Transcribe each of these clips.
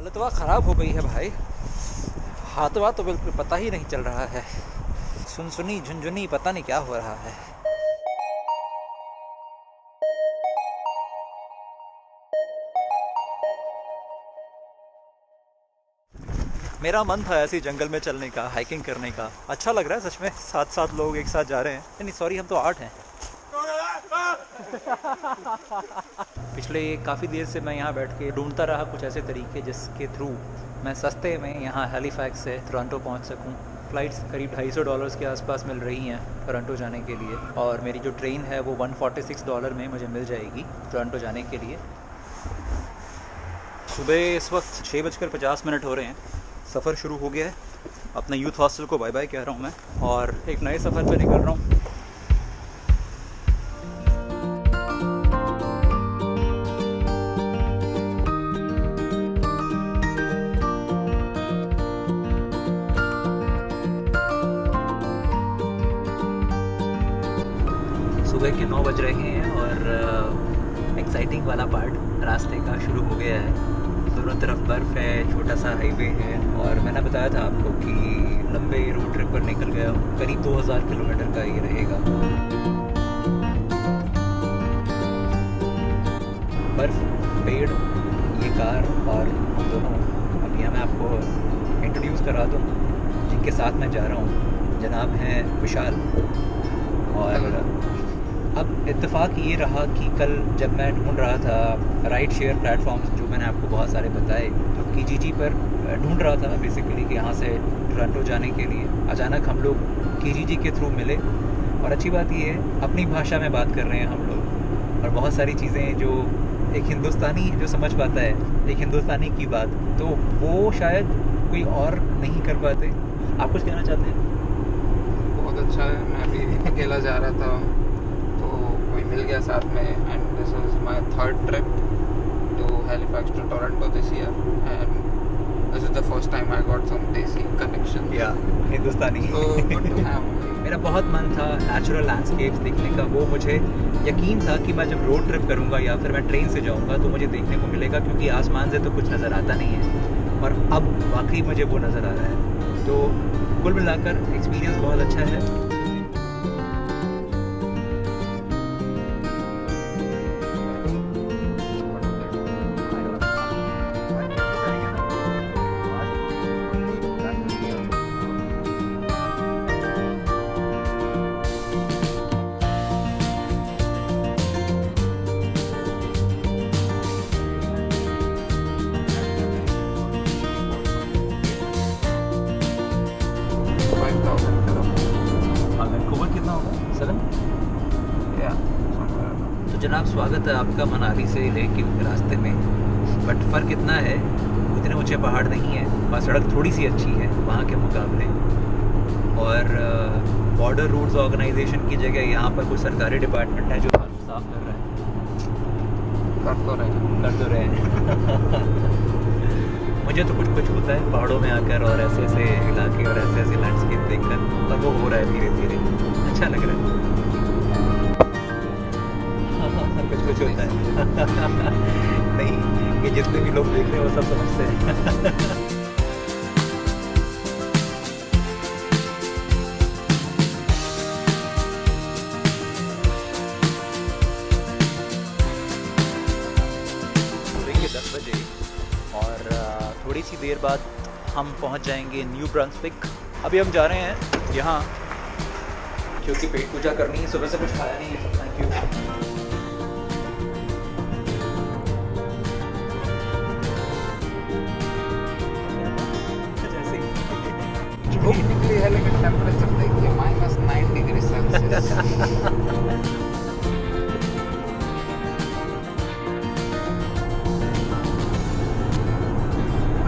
हालतवा ख़राब हो गई है भाई। हाथवा तो बिल्कुल पता ही नहीं चल रहा है, सुनसुनी झुनझुनी पता नहीं क्या हो रहा है। मेरा मन था ऐसे जंगल में चलने का, हाइकिंग करने का। अच्छा लग रहा है सच में, 7 लोग एक साथ जा रहे हैं। नहीं सॉरी, हम तो 8 हैं। पिछले काफ़ी देर से मैं यहाँ बैठ के ढूंढता रहा कुछ ऐसे तरीके जिसके थ्रू मैं सस्ते में यहाँ हैलिफैक्स से टोरंटो पहुँच सकूँ। फ़्लाइट्स करीब $250 के आसपास मिल रही हैं टोरंटो जाने के लिए, और मेरी जो ट्रेन है वो $146 में मुझे मिल जाएगी टोरंटो जाने के लिए। सुबह इस वक्त 6:50 हो रहे हैं। सफ़र शुरू हो गया है। अपने यूथ हॉस्टल को बाय बाय कह रहा हूँ मैं, और एक नए सफ़र पे निकल रहा हूँ। सुबह के 9 बज रहे हैं और एक्साइटिंग वाला पार्ट रास्ते का शुरू हो गया है। दोनों तरफ बर्फ़ है, छोटा सा हाईवे है, और मैंने बताया था आपको कि लंबे रोड ट्रिप पर निकल गया हूँ। करीब 2000 किलोमीटर का ये रहेगा। बर्फ़, पेड़, ये कार और हम दोनों। अब यहाँ मैं आपको इंट्रोड्यूस करा दूँ जिनके साथ मैं जा रहा हूँ। जनाब हैं विशाल। और अब इत्तेफाक ये रहा कि कल जब मैं ढूंढ रहा था राइड शेयर प्लेटफॉर्म्स, जो मैंने आपको बहुत सारे बताए, तो कीजीजी पर ढूंढ रहा था बेसिकली कि यहाँ से टोरंटो जाने के लिए, अचानक हम लोग कीजीजी के थ्रू मिले। और अच्छी बात ये है, अपनी भाषा में बात कर रहे हैं हम लोग, और बहुत सारी चीज़ें जो एक हिंदुस्तानी जो समझ पाता है, एक हिंदुस्तानी की बात, तो वो शायद कोई और नहीं कर पाते। आप कुछ कहना चाहते हैं? बहुत अच्छा है। मैं भी अकेला जा रहा था तो कोई मिल गया साथ में, and this is my third trip to Halifax to Toronto this year, and this is the first time I got some desi connection या Hindustani. So good to have. मेरा बहुत मन था नेचुरल लैंडस्केप्स देखने का। वो मुझे यकीन था कि मैं जब रोड ट्रिप करूंगा या फिर मैं ट्रेन से जाऊंगा तो मुझे देखने को मिलेगा, क्योंकि आसमान से तो कुछ नज़र आता नहीं है, और अब वाकई मुझे वो नज़र आ रहा है। तो कुल मिलाकर एक्सपीरियंस बहुत अच्छा है। वैंकूवर कितना होगा? 7? तो जनाब स्वागत है आपका मनाली से लेह के रास्ते में। बट फ़र्क इतना है, उतने ऊंचे पहाड़ नहीं है, वहाँ सड़क थोड़ी सी अच्छी है वहाँ के मुकाबले, और बॉर्डर रूट्स ऑर्गेनाइजेशन की जगह यहाँ पर कोई सरकारी डिपार्टमेंट है जो साफ कर रहा है। कर तो रहे हैं। मुझे तो कुछ होता है पहाड़ों में आकर, और ऐसे ऐसे इलाके और ऐसे ऐसे लैंडस्केप देखकर, और वो हो रहा है धीरे धीरे। अच्छा लग रहा है। कुछ होता है। नहीं, ये जितने भी लोग देख रहे हैं वो सब समझते हैं। सुबह 10 बजे, और थोड़ी सी देर बाद हम पहुंच जाएंगे न्यू ब्रंसविक। अभी हम जा रहे हैं यहाँ क्योंकि पेट पूजा करनी है। सुबह से कुछ खाया नहीं है। Thank you. Technically helmet temperature देखिए -9 डिग्री सेल्सियस।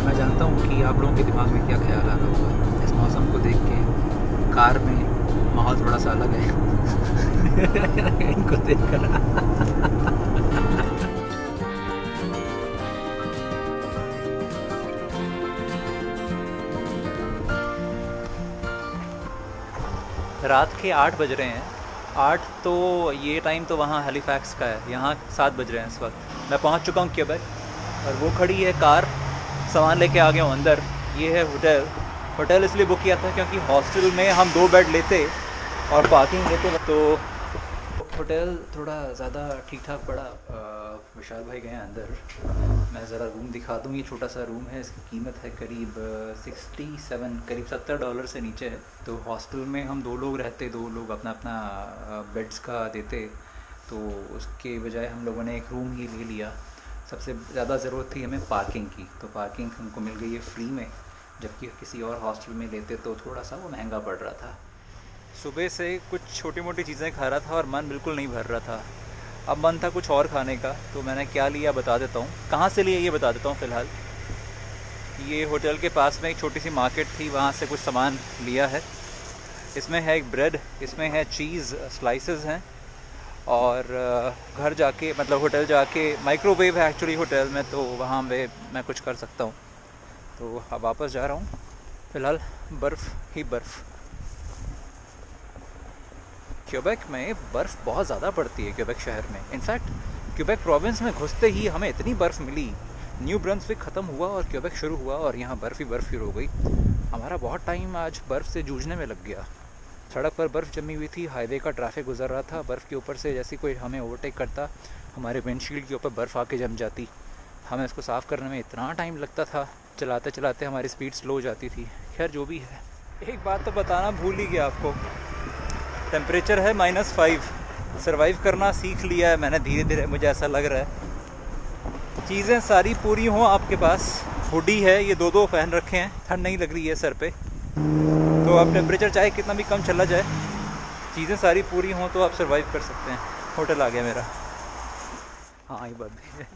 मैं जानता हूँ कि आप लोगों के दिमाग में क्या ख्याल आ रहा होगा इस मौसम को देख के। कार में माहौल थोड़ा सा अलग है। इनको देखकर। रात के 8 बज रहे हैं। 8 तो ये टाइम तो वहाँ हैलिफैक्स का है, यहाँ 7 बज रहे हैं इस वक्त। मैं पहुँच चुका हूँ क्यूबेक, और वो खड़ी है कार सामान लेके आ गया हूँ अंदर। ये है होटल इसलिए बुक किया था क्योंकि हॉस्टल में हम 2 बेड लेते और पार्किंग लेते, तो होटल थोड़ा ज़्यादा ठीक ठाक पड़ा। विशाल भाई गए अंदर, मैं ज़रा रूम दिखा दूँ। ये छोटा सा रूम है, इसकी कीमत है करीब 67 करीब $70 से नीचे है। तो हॉस्टल में हम 2 लोग रहते, 2 लोग अपना अपना बेड्स का देते, तो उसके बजाय हम लोगों ने एक रूम ही ले लिया। सबसे ज़्यादा ज़रूरत थी हमें पार्किंग की, तो पार्किंग हमको मिल गई है फ्री में, जबकि किसी और हॉस्टल में लेते तो थोड़ा सा वो महंगा पड़ रहा था। सुबह से कुछ छोटी मोटी चीज़ें खा रहा था और मन बिल्कुल नहीं भर रहा था। अब मन था कुछ और खाने का, तो मैंने क्या लिया बता देता हूँ। कहाँ से लिया ये बता देता हूँ फ़िलहाल। ये होटल के पास में एक छोटी सी मार्केट थी, वहाँ से कुछ सामान लिया है। इसमें है एक ब्रेड, इसमें है चीज़ स्लाइसेस हैं, और घर जाके मतलब होटल जाके माइक्रोवेव है एक्चुअली होटल में, तो वहाँ पे मैं कुछ कर सकता हूँ। तो अब वापस जा रहा हूँ। फ़िलहाल बर्फ़ ही बर्फ़। क्यूबेक में बर्फ़ बहुत ज़्यादा पड़ती है क्यूबेक शहर में। इनफैक्ट क्यूबेक प्रोविंस में घुसते ही हमें इतनी बर्फ़ मिली, न्यू ब्रंसविक ख़त्म हुआ और क्यूबेक शुरू हुआ और यहाँ बर्फ़ ही बर्फ़ शुरू हो गई। हमारा बहुत टाइम आज बर्फ़ से जूझने में लग गया। सड़क पर बर्फ़ जमी हुई थी, हाईवे का ट्रैफिक गुजर रहा था, बर्फ़ के ऊपर से जैसे कोई हमें ओवरटेक करता, हमारे विंडशील्ड के ऊपर बर्फ़ आके जम जाती। हमें इसको साफ़ करने में इतना टाइम लगता था, चलाते चलाते हमारी स्पीड स्लो हो जाती थी। खैर जो भी है। एक बात तो बताना भूल ही गया आपको, टेम्परेचर है -5। सर्वाइव करना सीख लिया है मैंने धीरे धीरे, मुझे ऐसा लग रहा है। चीज़ें सारी पूरी हों आपके पास। हुडी है, ये 2 फ़ैन रखे हैं, ठंड नहीं लग रही है सर पे। तो अब टेम्परेचर चाहे कितना भी कम चला जाए, चीज़ें सारी पूरी हों तो आप सर्वाइव कर सकते हैं। होटल आ गया मेरा। हाँ ये बात भी है।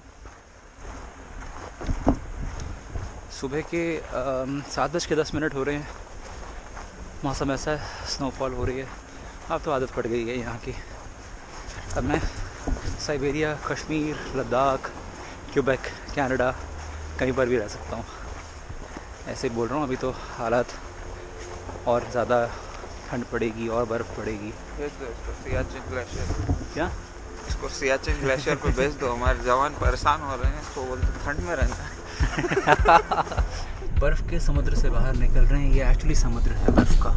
सुबह के 7:10 हो रहे हैं। मौसम ऐसा है, स्नोफॉल हो रही है। अब तो आदत पड़ गई है यहाँ की। अब मैं Siberia, Kashmir, Ladakh, Quebec, Canada कहीं पर भी रह सकता हूँ। ऐसे बोल रहा हूँ, अभी तो हालात और ज़्यादा ठंड पड़ेगी और बर्फ़ पड़ेगी। भेज दो इसको सियाचिन ग्लेशियर। क्या? इसको सियाचिन ग्लेशियर को भेज दो, हमारे जवान परेशान हो रहे हैं, तो बोलते ठंड में रहना है। बर्फ़ के समुद्र से बाहर निकल रहे हैं, ये एक्चुअली समुद्र है बर्फ़ का।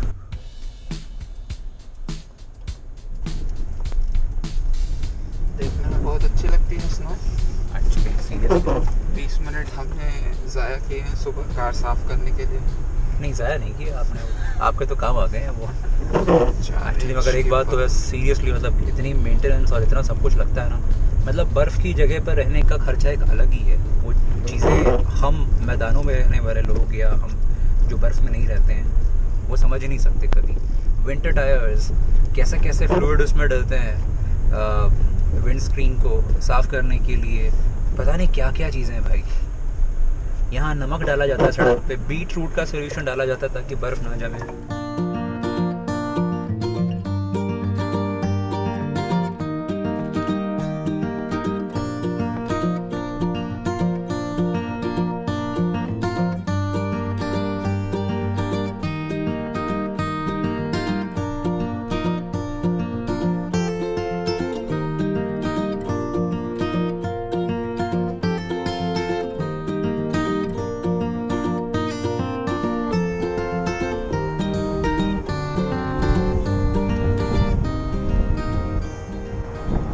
देखने में बहुत अच्छी लगती है स्नो। एक्चुअली सीरियसली 20 मिनट हमने ज़ाया किए हैं सुबह कार साफ़ करने के लिए। नहीं, ज़ाया नहीं किया आपने, आपके तो काम आ गए हैं वो एक्चुअली। मगर एक बात तो है सीरियसली, मतलब इतनी मेंटेनेंस और इतना सब कुछ लगता है ना, मतलब बर्फ़ की जगह पर रहने का खर्चा एक अलग ही है। वो चीज़ें हम मैदानों में रहने वाले लोग या हम जो बर्फ़ में नहीं रहते हैं वो समझ ही नहीं सकते कभी। विंटर टायर्स, कैसे कैसे फ्लूइड उसमें डलते हैं विंड स्क्रीन को साफ़ करने के लिए, पता नहीं क्या क्या चीज़ें हैं भाई। यहाँ नमक डाला जाता है सड़क पे, बीट रूट का सोल्यूशन डाला जाता है ताकि बर्फ़ ना जमे।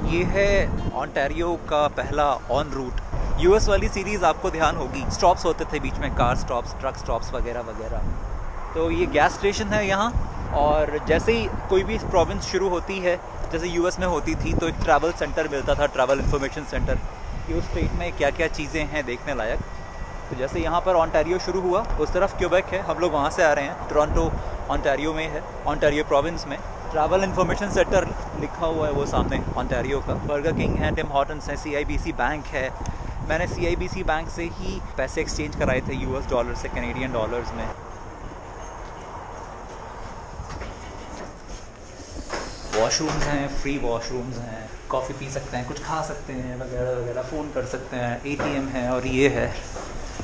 ये है ऑन्टारियो का पहला ऑन रूट। यूएस वाली सीरीज़ आपको ध्यान होगी, स्टॉप्स होते थे बीच में, कार स्टॉप्स, ट्रक स्टॉप्स वगैरह वगैरह। तो ये गैस स्टेशन है यहाँ, और जैसे ही कोई भी प्रोविंस शुरू होती है, जैसे यूएस में होती थी, तो एक ट्रैवल सेंटर मिलता था, ट्रैवल इन्फॉर्मेशन सेंटर, कि उस स्टेट में क्या क्या चीज़ें हैं देखने लायक। तो जैसे यहाँ पर ऑन्टारियो शुरू हुआ, उस तरफ क्यूबेक है, हम लोग वहाँ से आ रहे हैं। टोरंटो ऑन्टारियो में है, ऑन्टारियो प्रोविंस में। ट्रैवल इन्फॉर्मेशन सेंटर लिखा हुआ है वो सामने ऑन्टारियो का। बर्गर किंग है, टिम हॉर्टन्स है, CIBC बैंक है। मैंने CIBC बैंक से ही पैसे एक्सचेंज कराए थे US डॉलर से कैनेडियन डॉलर्स में। वॉशरूम्स हैं, फ्री वॉशरूम्स हैं, कॉफ़ी पी सकते हैं, कुछ खा सकते हैं वगैरह वगैरह, फ़ोन कर सकते हैं, ATM है, और ये है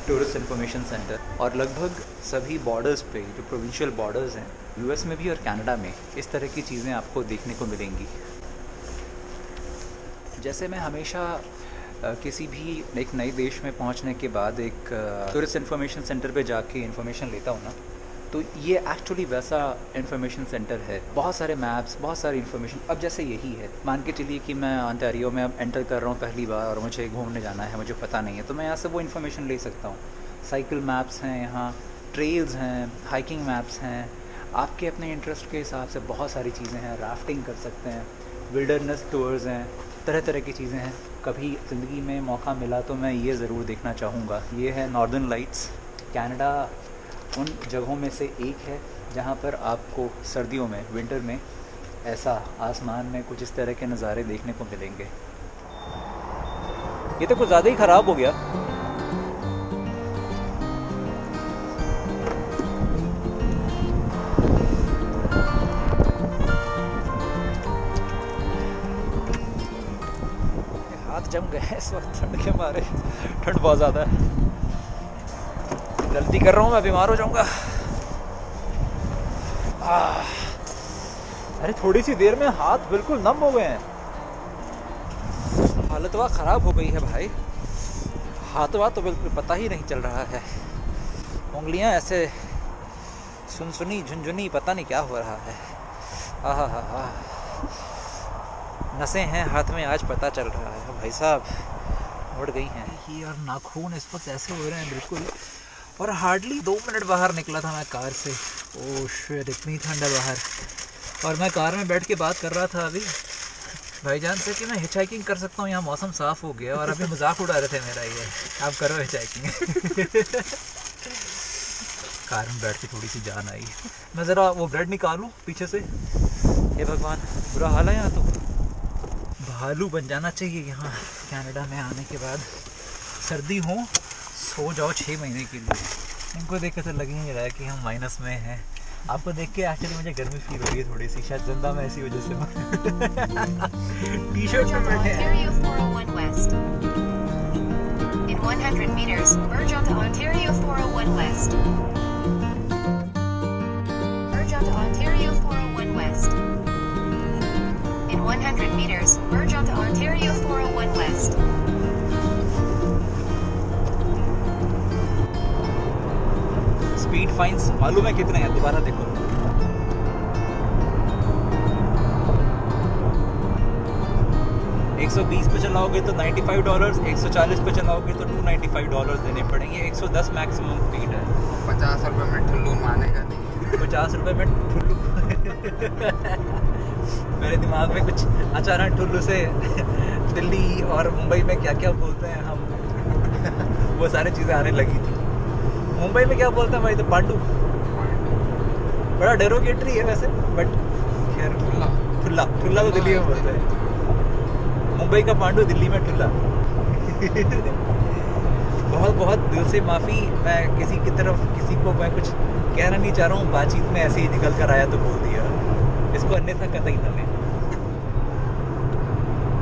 टूरिस्ट इन्फॉर्मेशन सेंटर। और लगभग सभी बॉर्डर्स पे, जो प्रोविंशियल बॉर्डर्स हैं US में भी और कनाडा में, इस तरह की चीज़ें आपको देखने को मिलेंगी। जैसे मैं हमेशा किसी भी एक नए देश में पहुंचने के बाद एक टूरिस्ट इन्फॉर्मेशन सेंटर पे जाके इन्फॉर्मेशन लेता हूँ ना, तो ये एक्चुअली वैसा इन्फॉर्मेशन सेंटर है। बहुत सारे मैप्स, बहुत सारी इन्फॉर्मेशन। अब जैसे यही है, मान के चलिए कि मैं ओंटारियो में अब एंटर कर रहा हूँ पहली बार और मुझे घूमने जाना है, मुझे पता नहीं है, तो मैं यहाँ से वो इन्फॉर्मेशन ले सकता हूँ। साइकिल मैप्स हैं यहाँ, ट्रेल्स हैं, हाइकिंग मैप्स हैं, आपके अपने इंटरेस्ट के हिसाब से बहुत सारी चीज़ें हैं। राफ्टिंग कर सकते हैं, विल्डरनेस टूर्स हैं, तरह तरह की चीज़ें हैं। कभी ज़िंदगी में मौका मिला तो मैं ये ज़रूर देखना चाहूँगा। ये है नॉर्दर्न लाइट्स। कनाडा उन जगहों में से एक है जहाँ पर आपको सर्दियों में, विंटर में, ऐसा आसमान में कुछ इस तरह के नज़ारे देखने को मिलेंगे। ये तो कुछ ज़्यादा ही ख़राब हो गया। हाथ जम गए इस वक्त ठंड के मारे। ठंड बहुत ज़्यादा है, गलती कर रहा हूँ, मैं बीमार हो जाऊंगा। अरे थोड़ी सी देर में हाथ बिल्कुल नम हो गए हैं। हालत वह ख़राब हो गई है भाई, हाथवा तो बिल्कुल पता ही नहीं चल रहा है। उंगलियां ऐसे सुनसुनी झुनझुनी, पता नहीं क्या हो रहा है। आहा, नसें हैं हाथ में, आज पता चल रहा है भाई साहब, उड़ गई हैं। ये और नाखून इस वक्त ऐसे हो रहे हैं बिल्कुल। और हार्डली 2 मिनट बाहर निकला था मैं कार से। ओह शिट, इतनी ठंड है बाहर। और मैं कार में बैठ के बात कर रहा था अभी भाईजान से कि मैं हिच हाइकिंग कर सकता हूँ, यहाँ मौसम साफ़ हो गया। और अभी मजाक उड़ा रहे थे मेरा, ये आप करो हिच हाइकिंग। कार में बैठ के थोड़ी सी जान आई। मैं ज़रा वो ब्रेड निकालूँ पीछे से। हे भगवान, बुरा हाल है यहाँ तो। भालू बन जाना चाहिए यहाँ कनाडा में आने के बाद। सर्दी हो, सो जाओ 6 महीने के लिए। इनको देख के तो लग ही नहीं रहा है कि हम माइनस में हैं। आपको देख के एक्चुअली मुझे गर्मी फील हो रही है थोड़ी सी, शायद जिंदा में ऐसी वजह से। टी शर्ट में बैठे हैं। In 100 meters, merge onto Ontario 401 West. Merge onto Ontario 401 West. In 100 meters, merge onto Ontario 401 West. Speed fines मालूम है कितने हैं, दोबारा देखो। $120 पे चलाओगे तो $95, $140 पे चलाओगे तो $295 देने पड़ेंगे। 110 मैक्सिमम स्पीड है। 50 रुपये में ठुल्लू मानेगा नहीं। 50 रुपये में ठुल्लू। मेरे दिमाग में कुछ अचानक ठुल्लू से दिल्ली और मुंबई में क्या क्या बोलते हैं हम, वो सारी चीज़ें आने लगी थी। मुंबई में क्या बोलते हैं भाई, तो पांडू। बड़ा डेरोगेटरी है वैसे, बट खैर। ठुल्ला तो दिल्ली में बोलते हैं। मुंबई का पांडू, दिल्ली में ठुल्ला। बहुत बहुत दिल से माफ़ी। मैं किसी की तरफ किसी को मैं कुछ कहना नहीं चाह रहा हूँ, बातचीत में ऐसे ही निकल कर आया तो बोल दिया। इसको अन्यथा कतई न लें।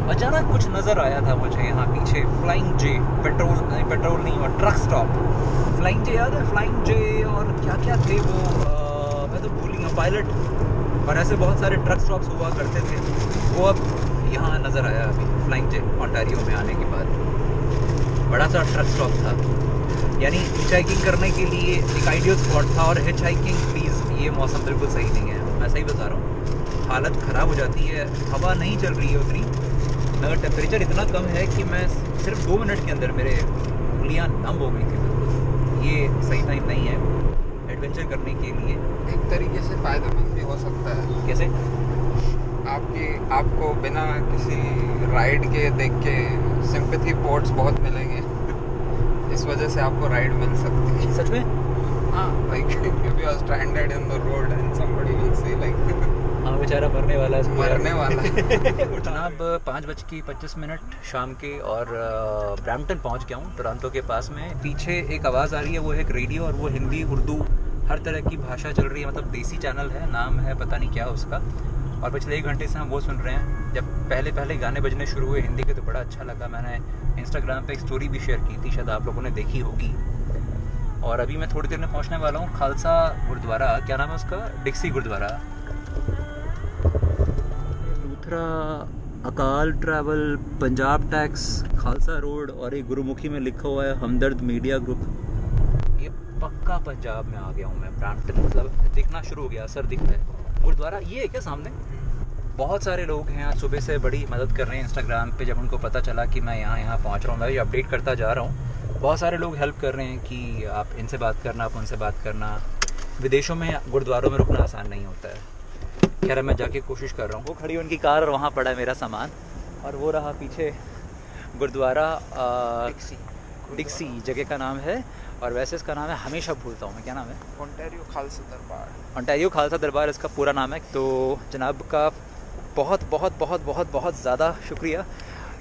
अचानक कुछ नज़र आया था मुझे यहाँ पीछे, फ्लाइंग जे, पेट्रोल नहीं और ट्रक स्टॉप। फ्लाइंग जे याद है? फ्लाइंग जे और क्या क्या थे वो, मैं तो भूल गया। पायलट और ऐसे बहुत सारे ट्रक स्टॉप्स हुआ करते थे, वो अब यहाँ नज़र आया अभी फ्लाइंग जे ओंटारियो में आने के बाद। बड़ा सा ट्रक स्टॉप था, यानी हिच हाइकिंग करने के लिए एक आइडियल स्पॉट था। और हिच हाइकिंग प्लीज़, ये मौसम बिल्कुल सही नहीं है, मैं सही बता रहा हूँ। हालत ख़राब हो जाती है, हवा नहीं चल रही है उतनी, मगर टेम्परेचर इतना कम है कि मैं सिर्फ 2 मिनट के अंदर मेरे उंगलियाँ नम हो गई थी बिल्कुल। ये सही टाइम नहीं है एडवेंचर करने के लिए। एक तरीके से फ़ायदेमंद भी हो सकता है। कैसे? आपको बिना किसी राइड के देख के सिंपैथी पोर्ट्स बहुत मिलेंगे। इस वजह से आपको राइड मिल सकती है। सच में? हाँ, like if you are stranded in the road and somebody will say like हाँ, बेचारा मरने वाला है, मरने वाला है। जनाब 5:25 शाम के, और ब्रैम्पटन पहुंच गया हूँ, टोरंटो के पास में। पीछे एक आवाज़ आ रही है, वो है एक रेडियो, और वो हिंदी उर्दू हर तरह की भाषा चल रही है। मतलब देसी चैनल है, नाम है पता नहीं क्या उसका। और पिछले 1 घंटे से हम वो सुन रहे हैं। जब पहले गाने बजने शुरू हुए हिंदी के तो बड़ा अच्छा लगा। मैंने इंस्टाग्राम पे एक स्टोरी भी शेयर की थी, शायद आप लोगों ने देखी होगी। और अभी मैं थोड़ी देर में पहुंचने वाला हूँ खालसा गुरुद्वारा, क्या नाम है उसका, डिक्सी गुरुद्वारा, लूथरा अकाल travel, Punjab tax, Khalsa road और एक गुरुमुखी में लिखा हुआ है हमदर्द मीडिया ग्रुप। ये पक्का पंजाब में आ गया हूँ मैं। ब्रैम्पटन मतलब दिखना शुरू हो गया, असर दिखता है। गुरुद्वारा ये है क्या सामने? बहुत सारे लोग हैं आज सुबह से बड़ी मदद कर रहे हैं इंस्टाग्राम पे। जब उनको पता चला कि मैं यहाँ पहुँच रहा हूँ, मैं भी अपडेट करता जा रहा हूँ। बहुत सारे लोग हेल्प कर रहे हैं कि आप इनसे बात करना, आप उनसे बात करना। विदेशों में गुरुद्वारों में रुकना आसान नहीं होता है। खैर मैं जाके कोशिश कर रहा हूँ। वो खड़ी उनकी कार और वहाँ पड़ा है मेरा सामान, और वो रहा पीछे गुरुद्वारा डिक्सी जगह का नाम है। और वैसे इसका नाम है, हमेशा भूलता हूँ मैं, क्या नाम है? ओंटारियो खालसा दरबार। ओंटारियो खालसा दरबार इसका पूरा नाम है। तो जनाब का बहुत बहुत बहुत बहुत बहुत ज़्यादा शुक्रिया।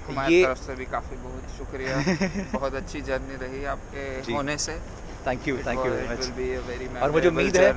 हमारी तरफ से भी काफ़ी बहुत शुक्रिया। बहुत अच्छी जर्नी रही आपके होने से। Thank you very much. और मुझे उम्मीद है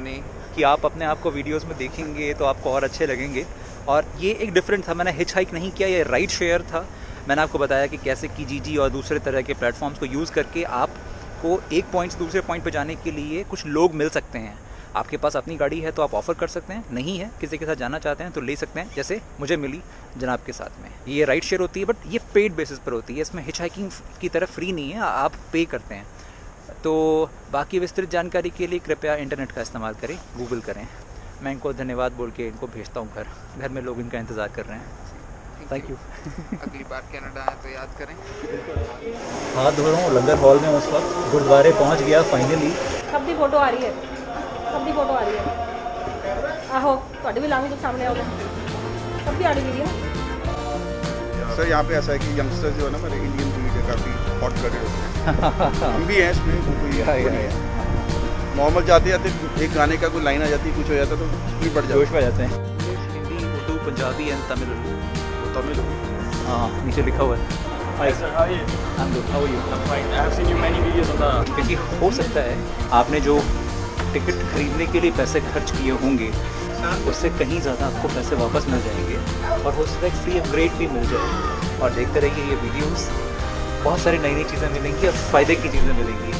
कि आप अपने आप को वीडियोस में देखेंगे तो आपको और अच्छे लगेंगे। और ये एक डिफरेंट था, मैंने हिच हाइक नहीं किया, ये राइड शेयर था। मैंने आपको बताया कि कैसे कीजीजी और दूसरे तरह के प्लेटफॉर्म्स को यूज़ करके आपको एक पॉइंट से दूसरे पॉइंट पर जाने के लिए कुछ लोग मिल सकते हैं। आपके पास अपनी गाड़ी है तो आप ऑफ़र कर सकते हैं, नहीं है किसी के साथ जाना चाहते हैं तो ले सकते हैं, जैसे मुझे मिली जनाब के साथ में। ये राइड शेयर होती है, बट ये पेड बेसिस पर होती है। इसमें हिच हाइकिंग की तरह फ्री नहीं है, आप पे करते हैं। तो बाकी विस्तृत जानकारी के लिए कृपया इंटरनेट का इस्तेमाल करें, गूगल करें। मैं इनको धन्यवाद बोल के इनको भेजता हूँ घर में लोग इनका इंतज़ार कर रहे हैं। Thank you. अगली बार कनाडा आए तो याद करें। हाथ धो रहा हूँ, लंगर हॉल में उस वक्त गुरुद्वारे पहुँच गया फाइनली। सब दी फोटो आ रही है, सब दी फोटो आ रही है। आहो ਤੁਹਾਡੀ भी लाऊंगी तो सामने आओगे, सब दी आ रही वीडियो। सर यहाँ पे ऐसा है कि यंगस्टर जो है ना हमारे इंडियन ब्रीड है, काफ़ी हॉट ब्लडेड होते हैं। हम भी हैं इसमें। नॉर्मल जाते जाते एक गाने का कोई लाइन आ जाती है, कुछ हो जाता तो स्पीड बढ़ जोश में जाते हैं। हिंदी, उर्दू, पंजाबी एंड तमिल। तमिल हाँ, नीचे लिखा हुआ है। Hi sir, how are you? I'm good. How are you? I'm fine. I have seen you many videos on the. क्योंकि हो सकता है आपने जो टिकट खरीदने के लिए पैसे खर्च किए होंगे उससे कहीं ज़्यादा आपको पैसे वापस मिल जाएंगे, और हो सकता है फ्री अपग्रेड भी मिल जाए। और देखते रहिए ये वीडियोस, बहुत सारी नई नई चीज़ें मिलेंगी और फ़ायदे की चीज़ें मिलेंगी।